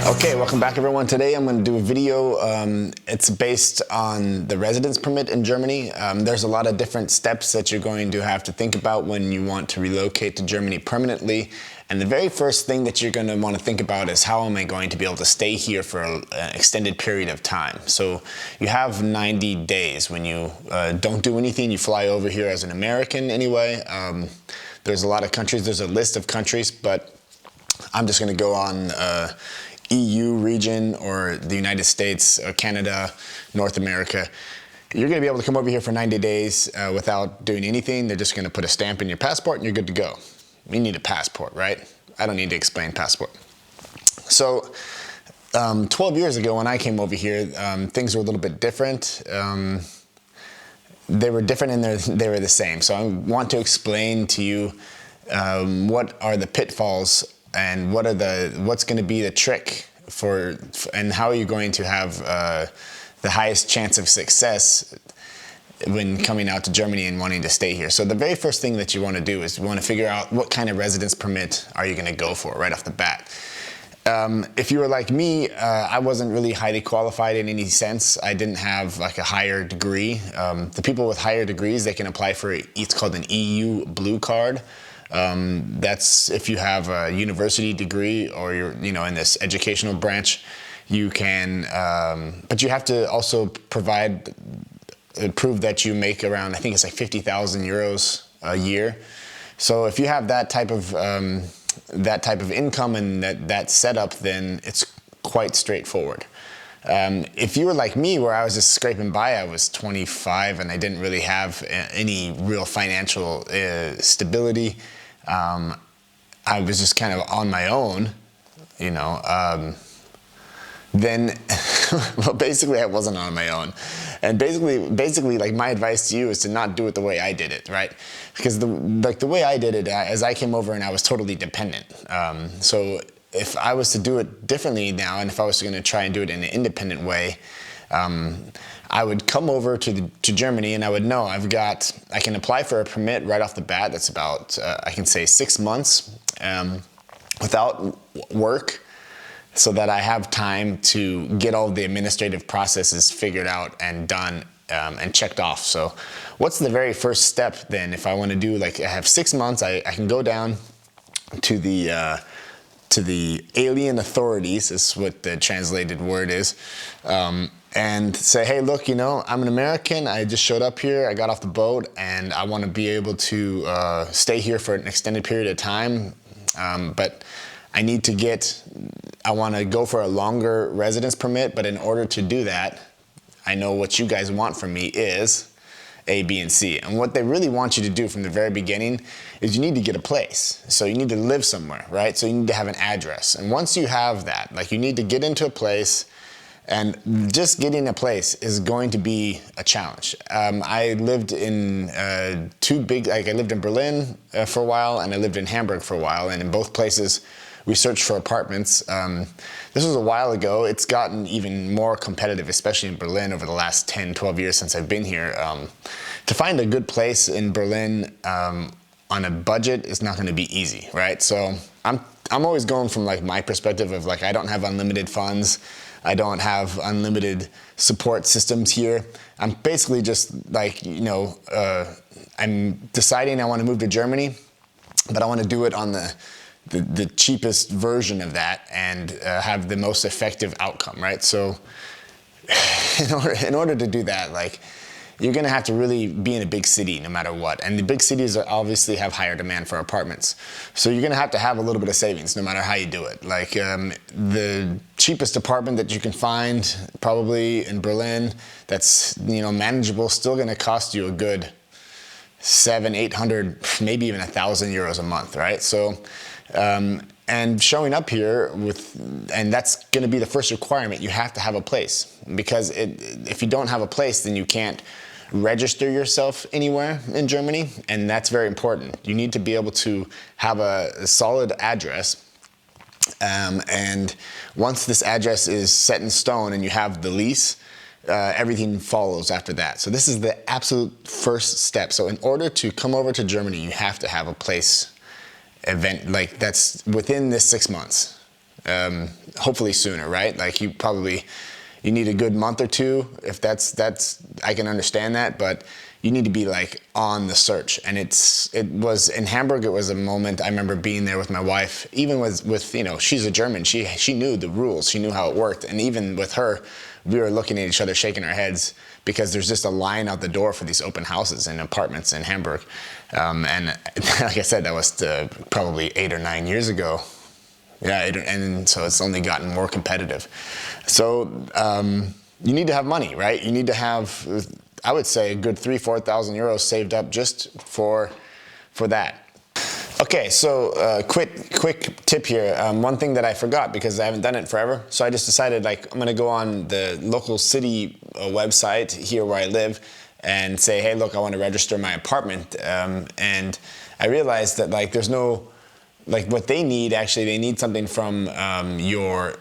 Okay, welcome back everyone. Today I'm going to do a video. It's based on the residence permit in Germany. There's a lot of different steps that you're going to have to think about when you want to relocate to Germany permanently. And the very first thing that you're going to want to think about is, how am I going to be able to stay here for an extended period of time? So you have 90 days when you don't do anything. You fly over here as an American anyway. There's a lot of countries. There's a list of countries, but I'm just going to go on EU region or the United States, or Canada, North America. You're going to be able to come over here for 90 days without doing anything. They're just going to put a stamp in your passport and you're good to go. You need a passport, right? I don't need to explain passport. So 12 years ago when I came over here, things were a little bit different. They were different and they were the same. So I want to explain to you what are the pitfalls and what's going to be the trick and how are you going to have the highest chance of success when coming out to Germany and wanting to stay here. So the very first thing that you want to do is you want to figure out what kind of residence permit are you going to go for right off the bat. If you were like me, I wasn't really highly qualified in any sense. I didn't have like a higher degree. The people with higher degrees, they can apply for it's called an EU blue card. That's if you have a university degree or you're in this educational branch, you can, but you have to also prove that you make around, I think it's like 50,000 euros a year. So if you have that type of income and that setup, then it's quite straightforward. If you were like me, where I was just scraping by, I was 25 and I didn't really have any real financial stability. I was just kind of on my own, then, well, basically I wasn't on my own. And basically, like, my advice to you is to not do it the way I did it, right? Because the way I did it, as I came over and I was totally dependent. So if I was to do it differently now, and if I was going to try and do it in an independent way, I would come over to Germany and I would know I can apply for a permit right off the bat. That's about, I can say 6 months without work, so that I have time to get all the administrative processes figured out and done and checked off. So what's the very first step then? If I want to do, like, I have 6 months, I can go down to the alien authorities, is what the translated word is, and say, hey, look, I'm an American. I just showed up here. I got off the boat and I want to be able to stay here for an extended period of time. But I want to go for a longer residence permit. But in order to do that, I know what you guys want from me is A, B, and C. And what they really want you to do from the very beginning is you need to get a place. So you need to live somewhere, right? So you need to have an address. And once you have that, like, you need to get into a place. And just getting a place is going to be a challenge. I lived in I lived in Berlin for a while, and I lived in Hamburg for a while, and in both places we searched for apartments. This was a while ago. It's gotten even more competitive, especially in Berlin over the last 10, 12 years since I've been here. To find a good place in Berlin on a budget is not going to be easy, right? So I'm always going from, like, my perspective of, like, I don't have unlimited funds. I don't have unlimited support systems here. I'm basically just like, I'm deciding I want to move to Germany, but I want to do it on the cheapest version of that and have the most effective outcome, right? So in order to do that, like, you're going to have to really be in a big city no matter what. And the big cities obviously have higher demand for apartments. So you're going to have a little bit of savings no matter how you do it. Like, the cheapest apartment that you can find probably in Berlin that's, manageable, still going to cost you a good 700, 800, maybe even 1,000 euros a month, right? So, and showing up here and that's going to be the first requirement. You have to have a place, because if you don't have a place, then you can't register yourself anywhere in Germany, and that's very important. You need to be able to have a solid address, and once this address is set in stone and you have the lease, everything follows after that. So this is the absolute first step. So in order to come over to Germany, you have to have a place event, like, that's within this 6 months. hopefully sooner, right? Like you need a good month or two. If that's I can understand that, but you need to be like on the search. And it was in Hamburg. It was a moment I remember being there with my wife. Even with you know, she's a German. She knew the rules. She knew how it worked. And even with her, we were looking at each other, shaking our heads, because there's just a line out the door for these open houses and apartments in Hamburg. And like I said, that was probably 8 or 9 years ago. Yeah, and so it's only gotten more competitive. So you need to have money, right? You need to have, I would say, a good 3,000-4,000 euros saved up just for that. Okay, so quick tip here. One thing that I forgot, because I haven't done it forever, so I just decided, like, I'm gonna go on the local city website here where I live and say, hey, look, I want to register my apartment. And I realized that, like, there's no, like, what they need, actually, they need something from your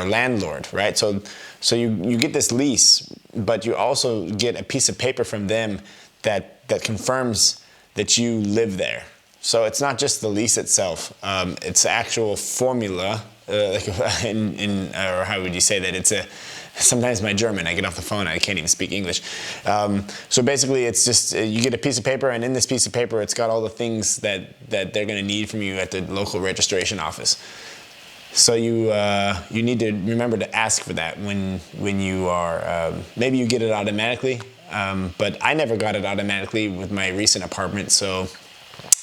landlord, right? So you get this lease, but you also get a piece of paper from them that confirms that you live there. So it's not just the lease itself; it's the actual formula. Or how would you say that? It's a. Sometimes my German, I get off the phone, I can't even speak English. So basically, it's just you get a piece of paper, and in this piece of paper, it's got all the things that they're going to need from you at the local registration office. So you need to remember to ask for that when you are. Maybe you get it automatically, but I never got it automatically with my recent apartment. So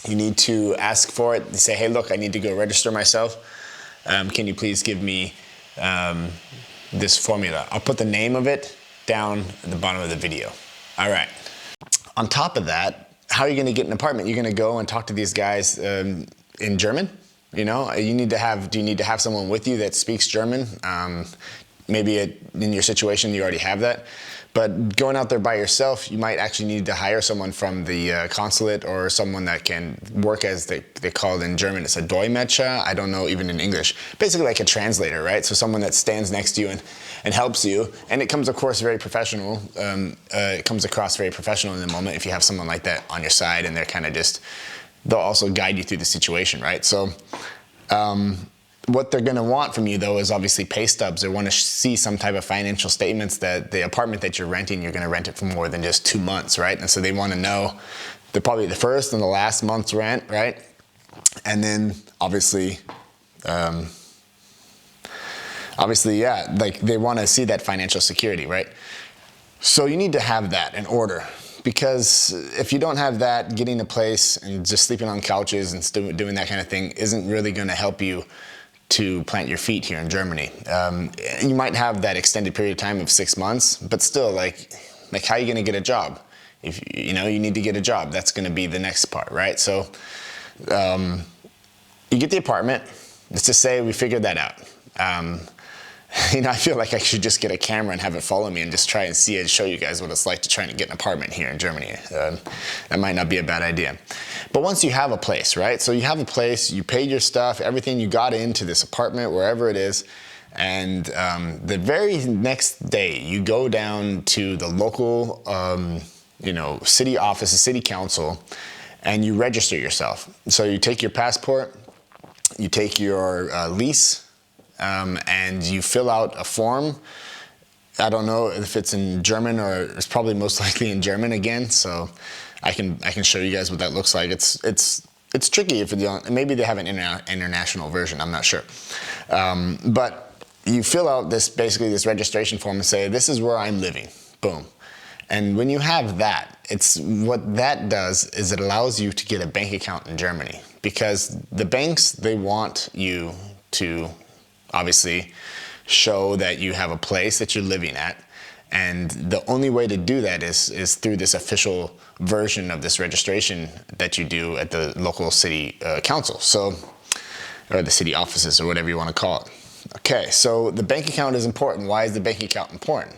you need to ask for it. You say, hey, look, I need to go register myself. Can you please give me this formula? I'll put the name of it down at the bottom of the video. All right. On top of that, how are you going to get an apartment? You're going to go and talk to these guys in German. You know, do you need to have someone with you that speaks German? Maybe in your situation, you already have that. But going out there by yourself, you might actually need to hire someone from the consulate, or someone that can work as they call it in German. It's a Dolmetscher. I don't know even in English. Basically like a translator, right? So someone that stands next to you and helps you. And it comes, of course, very professional. It comes across very professional in the moment if you have someone like that on your side, and they're kind of just, they'll also guide you through the situation, right? So what they're going to want from you, though, is obviously pay stubs. They want to see some type of financial statements that the apartment that you're renting, you're going to rent it for more than just 2 months, right? And so they want to know probably the first and the last month's rent, right? And then obviously, yeah, like they want to see that financial security, right? So you need to have that in order. Because if you don't have that, getting a place and just sleeping on couches and doing that kind of thing isn't really going to help you to plant your feet here in Germany. You might have that extended period of time of 6 months, but still, like how are you going to get a job? If you know you need to get a job, that's going to be the next part, right? So you get the apartment. Let's just say we figured that out. You know, I feel like I should just get a camera and have it follow me and just try and see and show you guys what it's like to try and get an apartment here in Germany. That might not be a bad idea. But once you have a place, right? So you have a place, you paid your stuff, everything you got into this apartment, wherever it is, and the very next day you go down to the local, you know, city office, the city council, and you register yourself. So you take your passport, you take your lease, and you fill out a form. I don't know if it's in German, or it's probably most likely in German again. So I can show you guys what that looks like. It's tricky if you don't. Maybe they have an international version. I'm not sure. But you fill out basically this registration form and say, this is where I'm living. Boom. And when you have that, what that does is it allows you to get a bank account in Germany, because the banks, they want you to obviously show that you have a place that you're living at, and the only way to do that is through this official version of this registration that you do at the local city council, or the city offices, or whatever you want to call it. Okay, so the bank account is important. Why is the bank account important?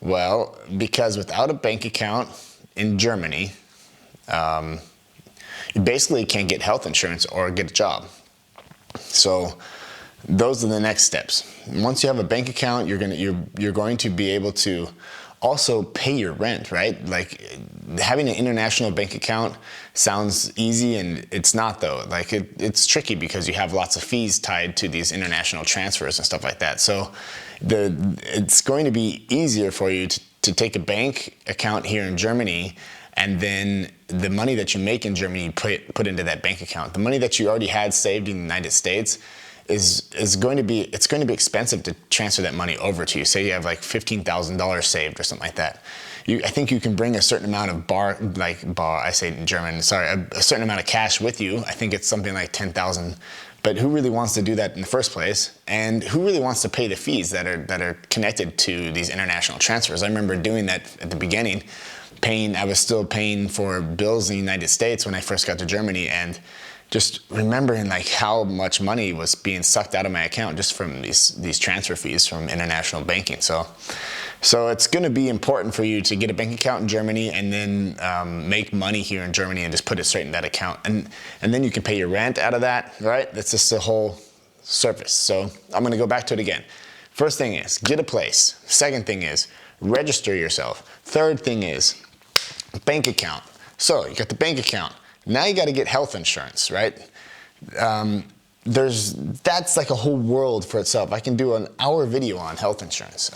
Well, because without a bank account in Germany, you basically can't get health insurance or get a job. So those are the next steps. Once you have a bank account, you're going to be able to also pay your rent, right? Like having an international bank account sounds easy, and it's not though. Like it's tricky because you have lots of fees tied to these international transfers and stuff like that. So it's going to be easier for you to take a bank account here in Germany, and then the money that you make in Germany put into that bank account. The money that you already had saved in the United States is going to be expensive to transfer that money over to you. Say you have like $15,000 saved or something like that. I think you can bring a certain amount of bar, I say it in German, sorry, a certain amount of cash with you. I think it's something like 10,000. But who really wants to do that in the first place? And who really wants to pay the fees that are connected to these international transfers? I remember doing that at the beginning. I was still paying for bills in the United States when I first got to Germany, and just remembering like how much money was being sucked out of my account just from these transfer fees from international banking. So it's going to be important for you to get a bank account in Germany, and then make money here in Germany and just put it straight in that account, and then you can pay your rent out of that, right? That's just the whole surface. So I'm going to go back to it again. First thing is get a place. Second thing is register yourself. Third thing is bank account. So you got the bank account. Now you got to get health insurance, right? That's like a whole world for itself. I can do an hour video on health insurance.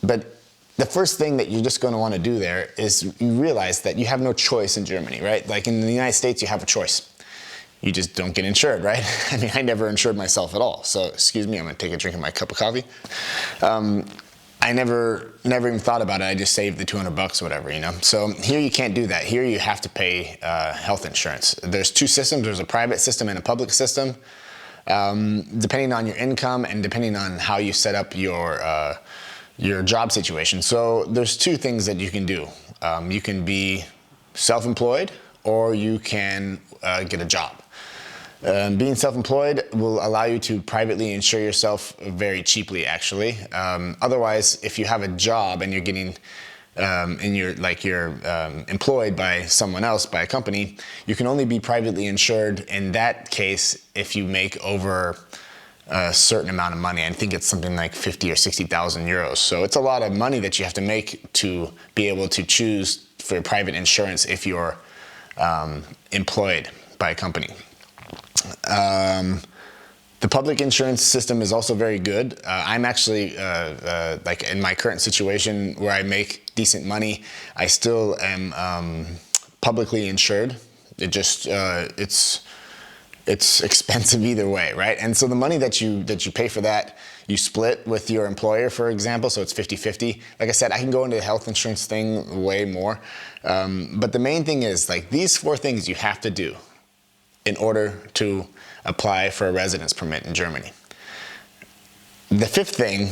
But the first thing that you're just going to want to do there is you realize that you have no choice in Germany, right? Like in the United States, you have a choice. You just don't get insured, right? I mean, I never insured myself at all. So excuse me, I'm going to take a drink of my cup of coffee. I never even thought about it. I just saved the $200 or whatever, you know? So here you can't do that. Here you have to pay health insurance. There's two systems. There's a private system and a public system. Depending on your income and depending on how you set up your job situation. So there's two things that you can do. You can be self-employed, or you can get a job. Being self-employed will allow you to privately insure yourself very cheaply, actually. Otherwise, if you have a job and you're getting you're employed by someone else, by a company, you can only be privately insured in that case if you make over a certain amount of money. I think it's something like 50 or 60,000 euros. So it's a lot of money that you have to make to be able to choose for private insurance if you're employed by a company. The public insurance system is also very good. I'm actually, like in my current situation where I make decent money, I still am publicly insured. It just, it's expensive either way, right? And so the money that you pay for that, you split with your employer, for example, so it's 50-50. Like I said, I can go into the health insurance thing way more. But the main thing is like these 4 things you have to do in order to apply for a residence permit in Germany. The 5th thing,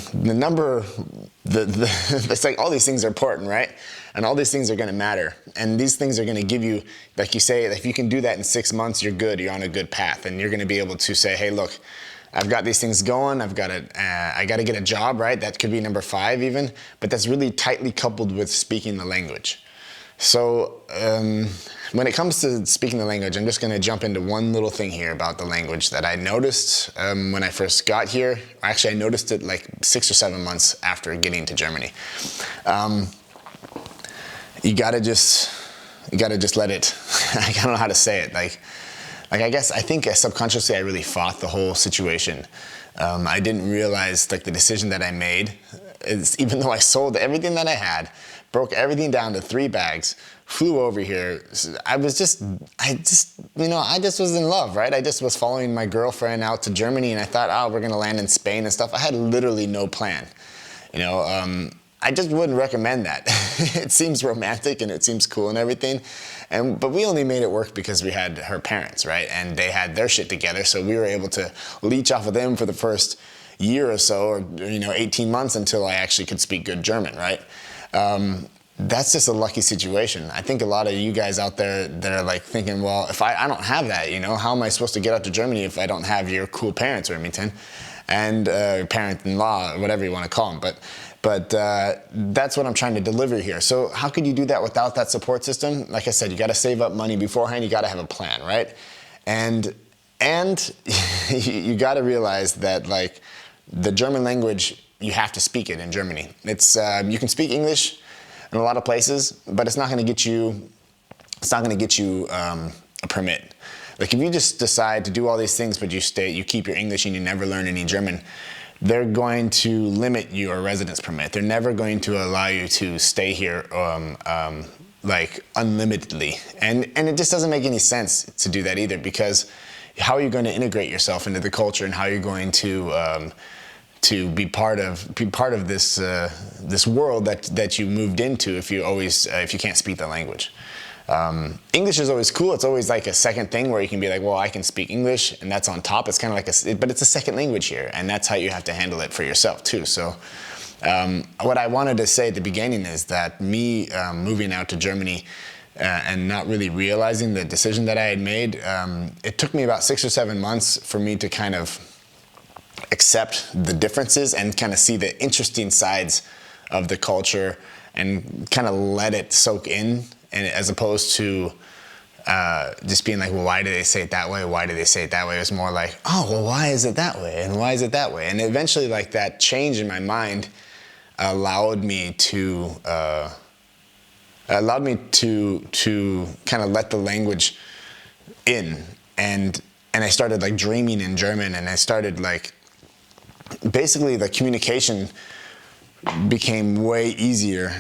it's like all these things are important, right? And all these things are gonna matter. And these things are gonna give you, like you say, if you can do that in 6 months, you're good, you're on a good path. And you're gonna be able to say, hey, look, I've got these things going, I gotta get a job, right? That could be number 5 even, but that's really tightly coupled with speaking the language. So when it comes to speaking the language, I'm just going to jump into one little thing here about the language that I noticed when I first got here. Actually, I noticed it like 6 or 7 months after getting to Germany. You gotta just let it. I don't know how to say it. Like I think subconsciously I really fought the whole situation. I didn't realize like the decision that I made is, even though I sold everything that I had, broke everything down to 3 bags, flew over here. I just was in love, right? I just was following my girlfriend out to Germany, and I thought, oh, we're gonna land in Spain and stuff. I had literally no plan. You know, I just wouldn't recommend that. It seems romantic and it seems cool and everything, but we only made it work because we had her parents, right? And they had their shit together, so we were able to leech off of them for the first year or so, or 18 months until I actually could speak good German, right? That's just a lucky situation. I think a lot of you guys out there that are like thinking, well, if I don't have that, how am I supposed to get out to Germany if I don't have your cool parents, Remington, and parent-in-law, whatever you want to call them. But that's what I'm trying to deliver here. So how could you do that without that support system? Like I said, you got to save up money beforehand. You got to have a plan, right? And you got to realize that like the German language you have to speak it in Germany. It's you can speak English in a lot of places, but it's not going to get you. It's not going to get you a permit. Like if you just decide to do all these things, but you keep your English and you never learn any German, they're going to limit your residence permit. They're never going to allow you to stay here like unlimitedly, and it just doesn't make any sense to do that either, because how are you going to integrate yourself into the culture, and how are you going to be part of this this world that you moved into if you can't speak the language? English is always cool. It's always like a second thing where you can be like, well, I can speak English, and that's on top. It's kind of like but it's a second language here, and that's how you have to handle it for yourself too. So what I wanted to say at the beginning is that me moving out to Germany and not really realizing the decision that I had made, it took me about 6 or 7 months for me to kind of accept the differences and kind of see the interesting sides of the culture and kind of let it soak in, and as opposed to just being like, well, why do they say it that way? Why do they say it that way? It was more like, oh, well, why is it that way? And why is it that way? And eventually, like, that change in my mind allowed me to kind of let the language in, and I started like dreaming in German, and I started like, basically the communication became way easier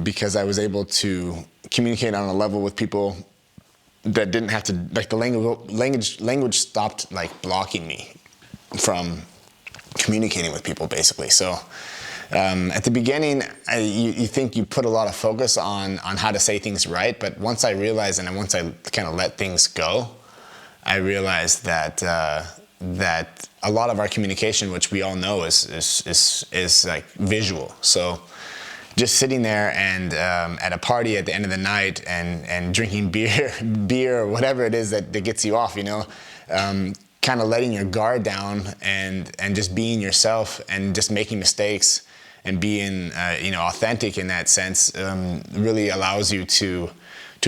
because I was able to communicate on a level with people that didn't have to, like, the language stopped like blocking me from communicating with people, basically. So at the beginning, you think you put a lot of focus on how to say things right, but once I realized, and once I kind of let things go, I realized that that a lot of our communication, which we all know, is like visual. So just sitting there and at a party at the end of the night and drinking beer or whatever it is that gets you off, you know, kind of letting your guard down and just being yourself and just making mistakes and being authentic in that sense really allows you to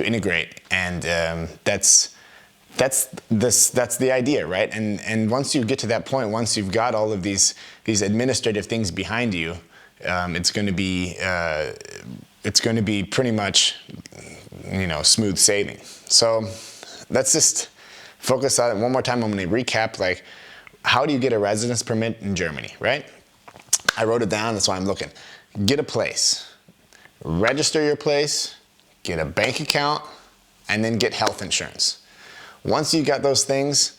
integrate, and that's the idea, right? And once you get to that point, once you've got all of these administrative things behind you, it's going to be pretty much, smooth sailing. So let's just focus on it one more time. I'm going to recap, like, how do you get a residence permit in Germany, right? I wrote it down, that's why I'm looking. Get a place, register your place, get a bank account, and then get health insurance. Once you got those things,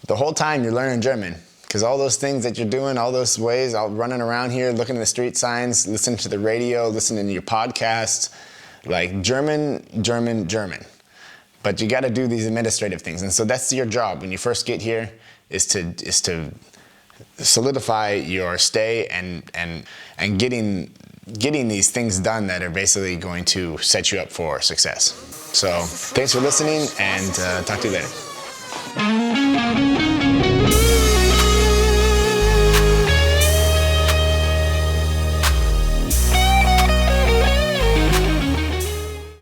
the whole time you're learning German, because all those things that you're doing, all those ways, all running around here, looking at the street signs, listening to the radio, listening to your podcasts, like German. But you got to do these administrative things, and so that's your job when you first get here, is to solidify your stay and getting these things done that are basically going to set you up for success. So thanks for listening, and talk to you later.